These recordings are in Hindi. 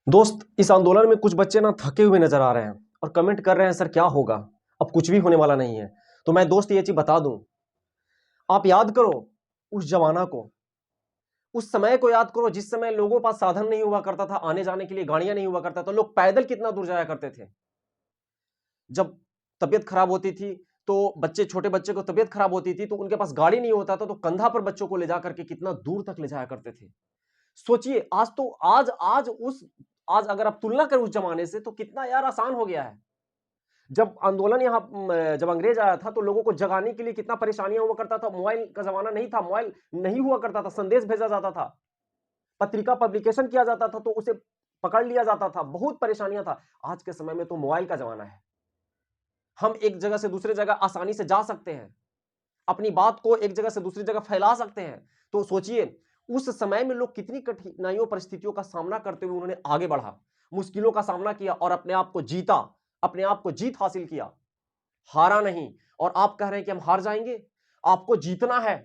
दोस्त, इस आंदोलन में कुछ बच्चे ना थके हुए नजर आ रहे हैं और कमेंट कर रहे हैं, सर क्या होगा, अब कुछ भी होने वाला नहीं है। तो मैं दोस्त ये चीज बता दूं, आप याद करो उस जमाना को, उस समय को याद करो जिस समय लोगों के पास साधन नहीं हुआ करता था, आने जाने के लिए गाड़ियां नहीं हुआ करता था, लोग पैदल कितना दूर जाया करते थे। जब तबीयत खराब होती थी तो बच्चे, छोटे बच्चे को तबीयत खराब होती थी तो उनके पास गाड़ी नहीं होता था, तो कंधा पर बच्चों को ले जा करके कितना दूर तक ले जाया करते थे। सोचिए, आज तो आज अगर आप तुलना करें उस जमाने से तो कितना यार आसान हो गया है। जब आंदोलन यहाँ जब अंग्रेज आया था तो लोगों को जगाने के लिए कितना परेशानियां हुआ करता था। मोबाइल का जमाना नहीं था, मोबाइल नहीं हुआ करता था, संदेश भेजा जाता था, पत्रिका पब्लिकेशन किया जाता था तो उसे पकड़ लिया जाता था, बहुत परेशानियां था। आज के समय में तो मोबाइल का जमाना है, हम एक जगह से दूसरे जगह आसानी से जा सकते हैं, अपनी बात को एक जगह से दूसरी जगह फैला सकते हैं। तो सोचिए, उस समय में लोग कितनी कठिनाइयों परिस्थितियों का सामना करते हुए उन्होंने आगे बढ़ा, मुश्किलों का सामना किया और अपने आप को जीता, अपने आप को जीत हासिल किया, हारा नहीं। और आप कह रहे हैं कि हम हार जाएंगे? आपको जीतना है।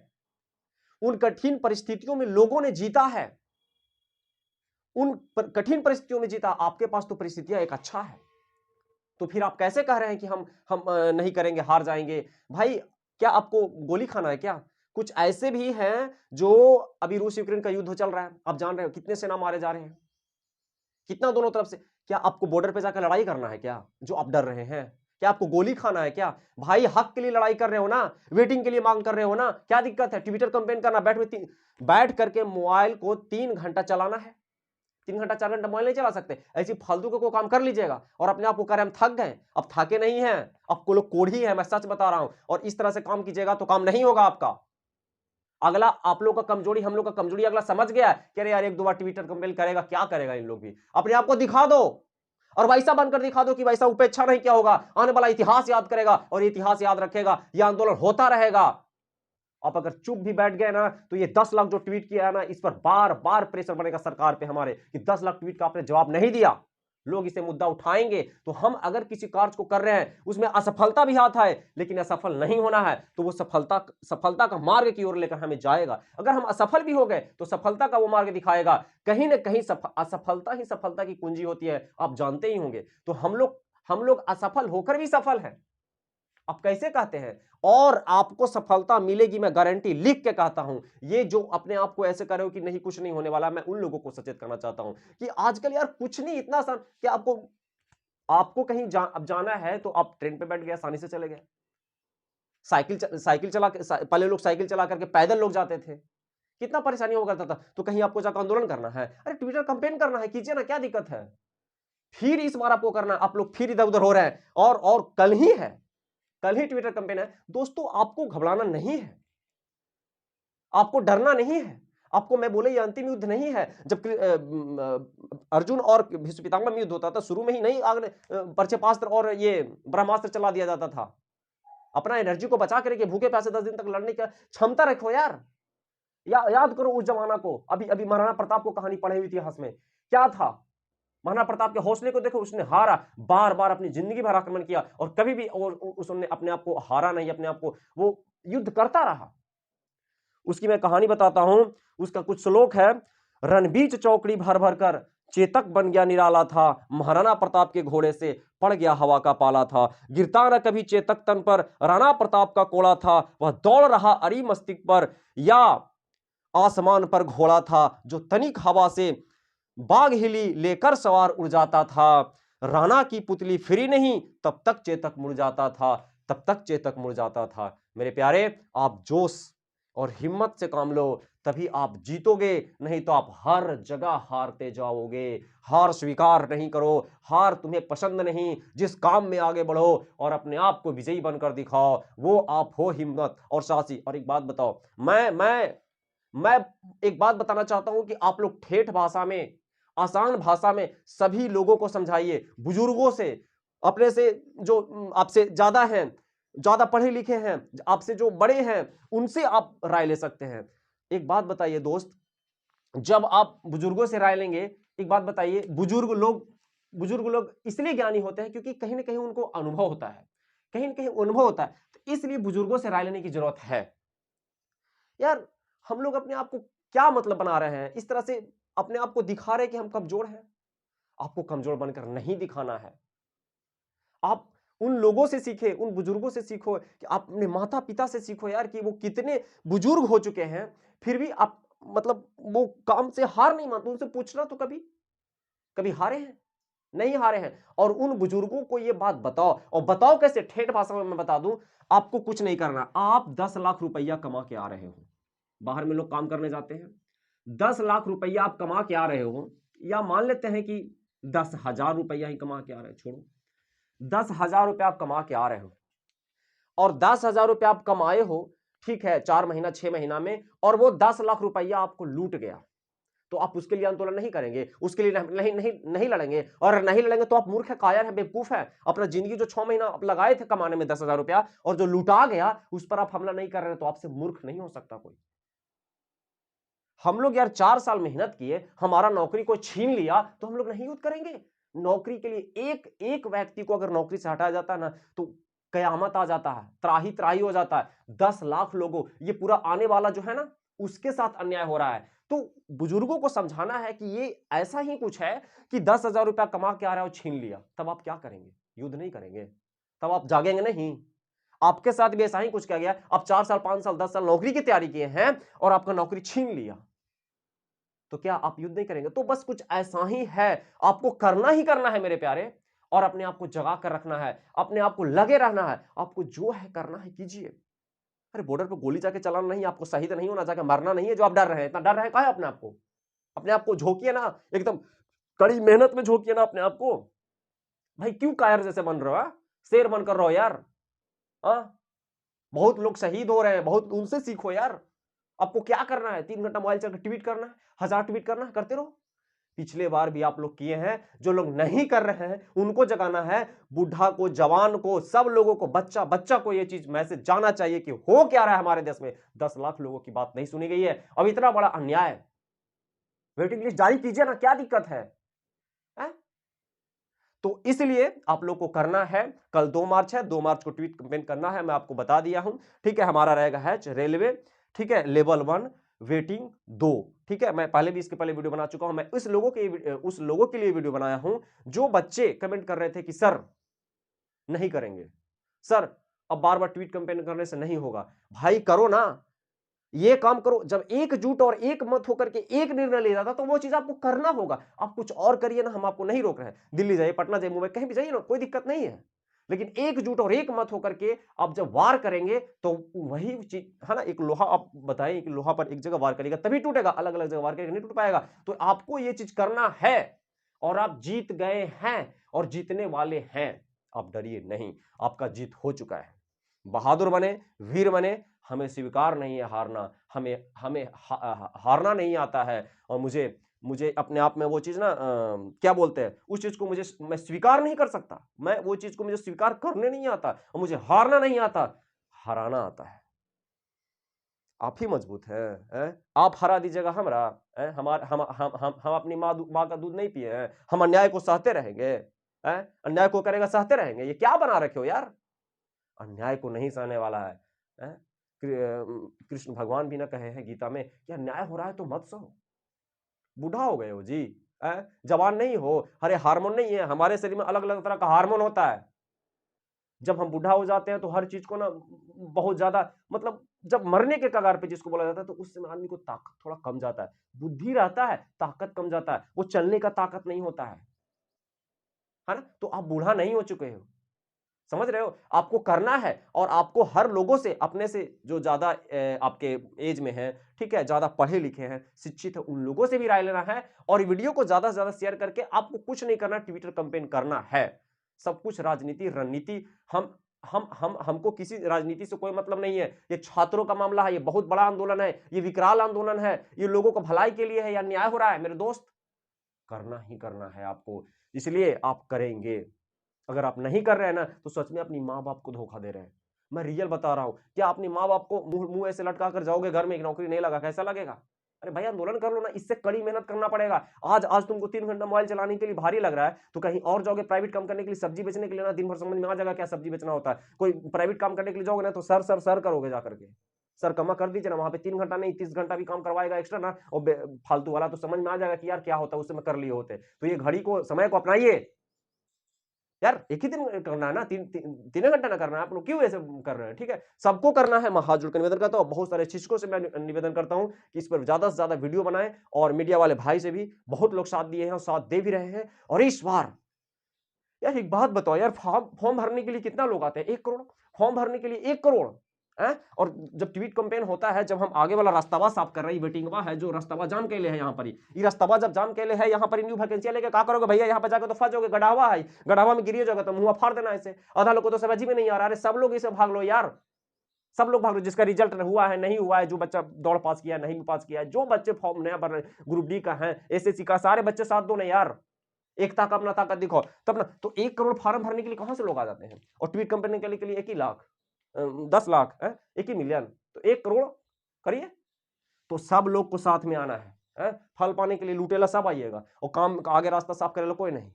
उन कठिन परिस्थितियों में लोगों ने जीता है, उन कठिन परिस्थितियों में जीता। आपके पास तो परिस्थितियां एक अच्छा है, तो फिर आप कैसे कह रहे हैं कि हम नहीं करेंगे, हार जाएंगे? भाई, क्या आपको गोली खाना है क्या? कुछ ऐसे भी हैं जो, अभी रूस यूक्रेन का युद्ध चल रहा है, आप जान रहे हो कितने सेना मारे जा रहे हैं, कितना दोनों तरफ से। क्या आपको बॉर्डर पे जाकर लड़ाई करना है क्या, जो आप डर रहे हैं? क्या आपको गोली खाना है क्या? भाई, हक के लिए लड़ाई कर रहे हो ना, वेटिंग के लिए मांग कर रहे हो ना, क्या दिक्कत है? ट्विटर कंपेन करना, बैठ करके मोबाइल को 3 घंटा चलाना है, 3 घंटा 4 घंटा मोबाइल नहीं चला सकते। ऐसी फालतू का कोई काम कर लीजिएगा और अपने आप को कह रहे हम थक गए, अब थके नहीं हैं, अब को लोग कोढ़ी है, मैं सच बता रहा हूं। और इस तरह से काम कीजिएगा तो काम नहीं होगा आपका। अगला आप लोग का कमजोरी, हम लोग का कमजोरी अगला समझ गया है कि अरे यार, एक दो बार ट्विटर कंपेल करेगा, क्या करेगा इन लोग भी। अपने आप को दिखा दो और वैसा बनकर दिखा दो कि वैसा उपेक्षा नहीं किया होगा, आने वाला इतिहास याद करेगा और इतिहास याद रखेगा, यह आंदोलन होता रहेगा। आप अगर चुप भी बैठ गए ना तो ये 10 लाख जो ट्वीट किया है ना, इस पर बार बार प्रेशर बनेगा सरकार पे हमारे कि 10 लाख ट्वीट का आपने जवाब नहीं दिया। लोग इसे मुद्दा उठाएंगे। तो हम अगर किसी कार्य को कर रहे हैं, उसमें असफलता भी हाथ आए लेकिन असफल नहीं होना है, तो वो सफलता का मार्ग की ओर लेकर हमें जाएगा। अगर हम असफल भी हो गए तो सफलता का वो मार्ग दिखाएगा। कहीं ना कहीं असफलता ही सफलता की कुंजी होती है, आप जानते ही होंगे। तो हम लोग असफल होकर भी सफल हैं। आप कैसे कहते हैं? और आपको सफलता मिलेगी, मैं गारंटी लिख के कहता हूं। ये जो अपने आप को ऐसे कर रहे हो कि नहीं कुछ नहीं होने वाला, मैं उन लोगों को सचेत करना चाहता हूं कि आजकल यार कुछ नहीं, इतना आसान कि आपको आपको कहीं अब जाना है तो आप ट्रेन पे बैठ गए, आसानी से चले गए। साइकिल चला के पहले लोग साइकिल चला करके पैदल लोग जाते थे, कितना परेशानी हुआ करता था। तो कहीं आपको जाकर आंदोलन करना है, अरे ट्विटर कंपेन करना है, कीजिए ना, क्या दिक्कत है? फिर इस बार आपको करना, आप लोग फिर इधर उधर हो रहे हैं। और कल ही है, कल ही ट्विटर कैंपेन है। दोस्तों, आपको घबराना नहीं है, आपको डरना नहीं है। आपको मैं बोले ये अंतिम युद्ध नहीं है। जब अर्जुन और भीष्म पितामह में युद्ध होता था, शुरू में ही नहीं आग परक्षेपास्त्र और ये ब्रह्मास्त्र चला दिया जाता था। अपना एनर्जी को बचा करके भूखे प्यासे 10 दिन तक लड़ने की क्षमता रखो यार। याद करो उस जमाना को। अभी अभी महाराणा प्रताप को कहानी पढ़े हुई इतिहास में, क्या था? महाराणा प्रताप के हौसले को देखो, उसने हारा, बार बार अपनी जिंदगी भर आक्रमण किया और कभी भी उसने अपने आप को हारा नहीं, अपने आप को वो युद्ध करता रहा। उसकी मैं कहानी बताता हूं। उसका कुछ श्लोक है। रणबीच चौकड़ी भर भर कर चेतक बन गया निराला था, महाराणा प्रताप के घोड़े से पड़ गया हवा का पाला था। गिरता न कभी चेतक तन पर, राणा प्रताप का कोड़ा था, वह दौड़ रहा अरी मस्तिष्क पर, या आसमान पर घोड़ा था जो तनिक हवा से बाघ हिली लेकर सवार उड़ जाता था। राणा की पुतली फिरी नहीं, तब तक चेतक मुड़ जाता था, तब तक चेतक मुड़ जाता था। मेरे प्यारे, आप जोश और हिम्मत से काम लो, तभी आप जीतोगे, नहीं तो आप हर जगह हारते जाओगे। हार स्वीकार नहीं करो, हार तुम्हें पसंद नहीं। जिस काम में आगे बढ़ो और अपने आप को विजयी बनकर दिखाओ, वो आप हो हिम्मत और साहसी। और एक बात बताओ, मैं एक बात बताना चाहता हूं कि आप लोग ठेठ भाषा में, आसान भाषा में सभी लोगों को समझाइए। बुजुर्गों से, अपने से जो आपसे ज्यादा हैं, ज्यादा पढ़े लिखे हैं, आपसे जो बड़े हैं, उनसे आप राय ले सकते हैं। एक बात बताइए दोस्त, जब आप बुजुर्गों से राय लेंगे, एक बात बताइए, बुजुर्ग लोग इसलिए ज्ञानी होते हैं क्योंकि कहीं ना कहीं उनको अनुभव होता है, कहीं ना कहीं अनुभव होता है। तो इसलिए बुजुर्गों से राय लेने की जरूरत है। यार, हम लोग अपने आप को क्या मतलब बना रहे हैं, इस तरह से अपने आप को दिखा रहे हैं कि हम कमजोर हैं। आपको कमजोर बनकर नहीं दिखाना है। आप उन लोगों से सीखे, उन बुजुर्गों से सीखो, कि आप अपने माता पिता से सीखो यार, कि वो कितने बुजुर्ग हो चुके हैं, फिर भी आप मतलब वो काम से हार नहीं मानते। उनसे पूछना तो कभी कभी हारे हैं? नहीं हारे हैं। और उन बुजुर्गों को ये बात बताओ, और बताओ कैसे, ठेठ भाषा में मैं बता दूं, आपको कुछ नहीं करना। आप 10 लाख रुपया कमा के आ रहे हो, बाहर में लोग काम करने जाते हैं, 10 लाख रुपया आप कमा के आ रहे हो, या मान लेते हैं कि 10,000 रुपया ही कमा के आ रहे हो, छोड़ो, 10,000 रुपया आप कमा के आ रहे हो, और 10,000 रुपया आप कमाए हो, ठीक है, 4 महीना 6 महीना में, और वो 10 लाख रुपया आपको लूट गया, तो आप उसके लिए आंदोलन नहीं करेंगे, उसके लिए नहीं नहीं नहीं लड़ेंगे। और नहीं लड़ेंगे तो आप मूर्ख है, कायर है, बेवकूफ है। अपना जिंदगी जो 6 महीना आप लगाए थे कमाने में 10,000 रुपया, और जो लुटा गया उस पर आप हमला नहीं कर रहे, तो आपसे मूर्ख नहीं हो सकता कोई। हम लोग यार 4 साल मेहनत किए, हमारा नौकरी कोई छीन लिया, तो हम लोग नहीं युद्ध करेंगे? नौकरी के लिए एक एक व्यक्ति को अगर नौकरी से हटाया जाता है ना, तो कयामत आ जाता है, त्राही त्राही हो जाता है। 10 लाख लोगों, ये पूरा आने वाला जो है ना, उसके साथ अन्याय हो रहा है। तो बुजुर्गों को समझाना है कि ये ऐसा ही कुछ है कि 10,000 रुपया कमा के आ रहा है और छीन लिया, तब आप क्या करेंगे? युद्ध नहीं करेंगे, तब आप जागेंगे नहीं। आपके साथ भी ऐसा ही कुछ किया गया। आप 4 साल 5 साल 10 साल नौकरी की तैयारी किए हैं, और आपका नौकरी छीन लिया, तो क्या आप युद्ध नहीं करेंगे? तो बस कुछ ऐसा ही है, आपको करना ही करना है मेरे प्यारे, और अपने आप को जगा कर रखना है, अपने आप को लगे रहना है, आपको जो है करना है कीजिए। अरे बॉर्डर पे गोली जाके चलाना नहीं, आपको शहीद नहीं होना, जाके मरना नहीं है, जो आप डर रहे हैं। इतना डर रहे काहे अपने आप को? अपने आप को झोंकिए ना, एकदम कड़ी मेहनत में झोंकिए ना अपने आप को। भाई क्यों कायर जैसे बन रहे हो? शेर बनकर रहो यार। हाँ, बहुत लोग शहीद हो रहे हैं, बहुत उनसे सीखो यार। आपको क्या करना है? 3 घंटा मोबाइल चलाकर ट्वीट करना है, 1000 ट्वीट करना है, करते रहो। पिछले बार भी आप लोग किए हैं। जो लोग नहीं कर रहे हैं उनको जगाना है, बूढ़ा को, जवान को, सब लोगों को, बच्चा बच्चा को ये चीज मैसेज जाना चाहिए कि हो क्या रहा है हमारे देश में। 10 लाख लोगों की बात नहीं सुनी गई है। अब इतना बड़ा अन्याय, वेटिंग लिस्ट जारी कीजिए ना, क्या दिक्कत है? तो इसलिए आप लोग को करना है, कल 2 मार्च है, 2 मार्च को ट्वीट कैंपेन करना है, मैं आपको बता दिया हूं। ठीक है, हमारा रहेगा हैच रेलवे, ठीक है, लेवल 1 वेटिंग 2। ठीक है, मैं पहले भी इसके पहले वीडियो बना चुका हूं। मैं उस लोगों के लिए वीडियो बनाया हूं जो बच्चे कमेंट कर रहे थे कि सर नहीं करेंगे, सर अब बार बार ट्वीट कैंपेन करने से नहीं होगा। भाई करो ना, ये काम करो। जब एकजुट और एक मत होकर के एक निर्णय ले जाता तो वो चीज आपको करना होगा। आप कुछ और करिए ना, हम आपको नहीं रोक रहे हैं। दिल्ली जाइए, पटना जाइए, मुंबई, कहीं भी जाइए ना, कोई दिक्कत नहीं है। लेकिन एकजुट और एक मत होकर के आप जब वार करेंगे तो वही चीज है ना, एक लोहा आप बताइए कि लोहा पर एक जगह वार करेगा तभी टूटेगा, अलग अलग जगह वार करेगा नहीं टूट पाएगा। तो आपको ये चीज करना है, और आप जीत गए हैं और जीतने वाले हैं। आप डरिए नहीं, आपका जीत हो चुका है। बहादुर बने, वीर बने। हमें स्वीकार नहीं है हारना, हमें हमें हारना नहीं आता है। और मुझे मुझे अपने आप में वो चीज ना क्या बोलते हैं, उस चीज को मुझे मैं स्वीकार नहीं कर सकता। मैं वो चीज को मुझे स्वीकार करने नहीं आता, और मुझे हारना नहीं आता, हराना आता है। आप ही मजबूत हैं। आप हरा दीजिएगा हमरा। हमार हम अपनी माँ का दूध नहीं पिए हैं? हम अन्याय को सहते रहेंगे? अन्याय को करेगा सहते रहेंगे? ये क्या बना रखे हो यार? अन्याय को नहीं सहने वाला है। कृष्ण भगवान भी ना कहे हैं गीता में कि अन्याय हो रहा है तो मत सहो। बूढ़ा हो गए हो जी, जवान नहीं हो। अरे हार्मोन नहीं है हमारे शरीर में, अलग अलग तरह का हार्मोन होता है। जब हम बूढ़ा हो जाते हैं तो हर चीज को ना बहुत ज्यादा, मतलब जब मरने के कगार पे जिसको बोला जाता है, तो उस समय आदमी को ताकत थोड़ा कम जाता है। बुद्धि रहता है, ताकत कम जाता है, वो चलने का ताकत नहीं होता है ना? तो आप बूढ़ा नहीं हो चुके हो, समझ रहे हो? आपको करना है, और आपको हर लोगों से, अपने से जो ज्यादा आपके एज में है, ठीक है, ज्यादा पढ़े लिखे हैं, शिक्षित है, उन लोगों से भी राय लेना है। और वीडियो को ज्यादा से ज्यादा शेयर करके, आपको कुछ नहीं करना, ट्विटर कैंपेन करना है। सब कुछ राजनीति, रणनीति, हमको किसी राजनीति से कोई मतलब नहीं है। ये छात्रों का मामला है, ये बहुत बड़ा आंदोलन है, ये विकराल आंदोलन है, ये लोगों को भलाई के लिए है, या न्याय हो रहा है। मेरे दोस्त, करना ही करना है आपको, इसलिए आप करेंगे। अगर आप नहीं कर रहे हैं ना, तो सच में अपनी माँ बाप को धोखा दे रहे हैं। मैं रियल बता रहा हूं। क्या अपनी माँ बाप को मुंह ऐसे लटका कर जाओगे घर में, एक नौकरी नहीं लगा, कैसा लगेगा? अरे भाई आंदोलन कर लो ना, इससे कड़ी मेहनत करना पड़ेगा। आज तुमको 3 घंटा मोबाइल चलाने के लिए भारी लग रहा है, तो कहीं और जाओगे प्राइवेट काम करने के लिए, सब्जी बेचने के लिए ना, दिन भर समझ में आ जाएगा क्या सब्जी बेचना होता है। कोई प्राइवेट काम करने के लिए जाओगे ना, तो सर सर सर करोगे जाकर के। सर कमा कर दीजिए ना, वहां पे 3 घंटा नहीं 30 घंटा भी काम करवाएगा एक्स्ट्रा ना, और फालतू वाला तो समझ में आ जाएगा कि यार क्या होता है, उससे मैं कर लिए होते। तो ये घड़ी को, समय को अपनाइए यार, एक ही दिन करना है ना, तीन घंटा ना करना है, आप लोग क्यों ऐसे कर रहे हैं? ठीक है, सबको करना है। मैं हाथ जोड़ कर निवेदन करता हूँ, बहुत सारे शिक्षकों से मैं निवेदन करता हूँ कि इस पर ज्यादा से ज्यादा वीडियो बनाएं, और मीडिया वाले भाई से भी बहुत लोग साथ दिए हैं और साथ दे भी रहे हैं। और इस बार यार एक बात बताओ यार, फॉर्म फॉर्म भरने के लिए कितना लोग आते हैं? 1 करोड़ फॉर्म भरने के लिए, 1 करोड़ है। और जब ट्वीट कैंपेन होता है, जब हम आगे वाला रास्तावा साफ कर रहे हैं, वेटिंगवा है जो रास्तावा जाम के लिए है, यहाँ पर ये रास्तावा जब जाम के लिए है, यहाँ पर न्यू वैकेंसी लेके क्या करोगे भैया? यहाँ पर जाकर तो फंस जाओगे, गढ़ावा है, गढ़ावा में गिरी जाओगे तो मुंह फाड़ देना ऐसे। आधा लोग को तो समझ में नहीं आ रहा है, सब लोग इसे भाग लो यार, सब लोग भाग लो। जिसका रिजल्ट हुआ है नहीं हुआ है, जो बच्चा दौड़ पास किया नहीं पास किया है, जो बच्चे फॉर्म नया भर रहे, ग्रुप डी का है, एसएससी का, सारे बच्चे साथ दो ना यार, एकता का अपना ताकत दिखाओ तब ना। तो 1 करोड़ फार्म भरने के लिए कहां से लोग आ जाते हैं? और ट्वीट कंपनी के लिए 1 ही लाख, 10 लाख है, 1 ही मिलियन, तो 1 करोड़ करिए। तो सब लोग को साथ में आना है? फल पाने के लिए लूटेला सब आइएगा, और काम आगे रास्ता साफ करेला कोई नहीं,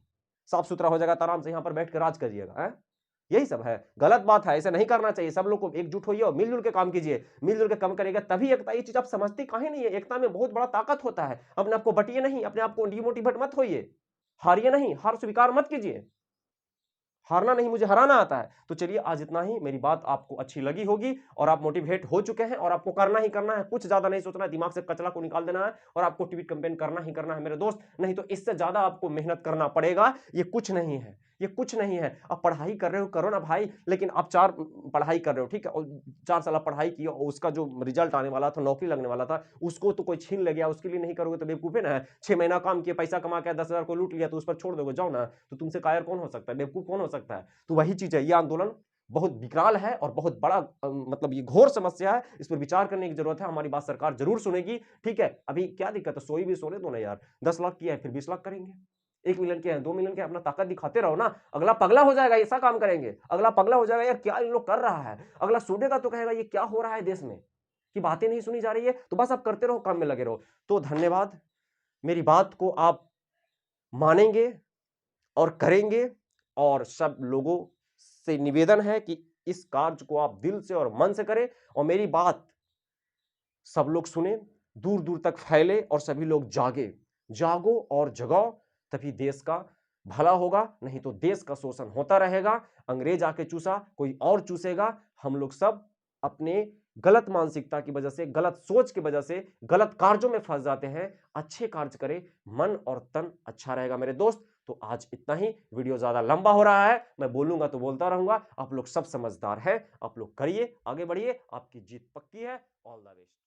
साफ सुथरा हो जाएगा तो आराम से यहाँ पर बैठ कर राज करिएगा। यही सब है, गलत बात है, ऐसे नहीं करना चाहिए। सब लोग को एकजुट होइए और मिलजुल के काम कीजिए, मिलजुल के काम करेगा तभी एकता। ये चीज आप समझते काहे नहीं है? एकता में बहुत बड़ा ताकत होता है। अपने आप को बटिए नहीं, अपने आप को डिमोटिवेट मत होइए, हारिए नहीं, हार स्वीकार मत कीजिए। हारना नहीं, मुझे हराना आता है। तो चलिए आज इतना ही। मेरी बात आपको अच्छी लगी होगी और आप मोटिवेट हो चुके हैं, और आपको करना ही करना है, कुछ ज्यादा नहीं सोचना है, दिमाग से कचरा को निकाल देना है, और आपको ट्वीट कैंपेन करना ही करना है मेरे दोस्त। नहीं तो इससे ज्यादा आपको मेहनत करना पड़ेगा। ये कुछ नहीं है, ये कुछ नहीं है। आप पढ़ाई कर रहे हो, करो ना भाई, लेकिन आप 4 पढ़ाई कर रहे हो, ठीक है, और 4 साल पढ़ाई की, और उसका जो रिजल्ट आने वाला था, नौकरी लगने वाला था, उसको तो कोई छीन ले गया, उसके लिए नहीं करोगे तो बेवकूफे ना है। 6 महीना काम किया, पैसा कमा के 10,000 को लूट लिया, तो उस पर छोड़ दोगे? जाओ ना। तो तुमसे कायर कौन हो सकता है? बेवकूफ कौन हो सकता है? तो वही चीज है, ये आंदोलन बहुत विकराल है और बहुत बड़ा मतलब ये घोर समस्या है। इस पर विचार करने की जरूरत है। हमारी बात सरकार जरूर सुनेगी, ठीक है। अभी क्या दिक्कत है, सोई भी सोने दो ना यार। 10 लाख किया है, फिर 20 लाख करेंगे। 1 मिलियन के हैं, 2 मिलियन के, अपना ताकत दिखाते रहो ना। अगला पगला हो जाएगा, ऐसा काम करेंगे, अगला पगला हो जाएगा यार, क्या इन लोग कर रहा है। अगला सुनेगा तो कहेगा ये क्या हो रहा है देश में, कि बातें नहीं सुनी जा रही है। तो बस आप करते रहो, काम में लगे रहो। तो धन्यवाद। मेरी बात को आप मानेंगे और करेंगे, और सब लोगों से निवेदन है कि इस कार्य को आप दिल से और मन से करें, और मेरी बात सब लोग सुने, दूर दूर तक फैले, और सभी लोग जागे, जागो और जगाओ, तभी देश का भला होगा। नहीं तो देश का शोषण होता रहेगा। अंग्रेज आके चूसा, कोई और चूसेगा। हम लोग सब अपने गलत मानसिकता की वजह से, गलत सोच की वजह से गलत कार्यों में फंस जाते हैं। अच्छे कार्य करें, मन और तन अच्छा रहेगा मेरे दोस्त। तो आज इतना ही। वीडियो ज्यादा लंबा हो रहा है, मैं बोलूंगा तो बोलता रहूंगा। आप लोग सब समझदार हैं, आप लोग करिए, आगे बढ़िए, आपकी जीत पक्की है। All the best.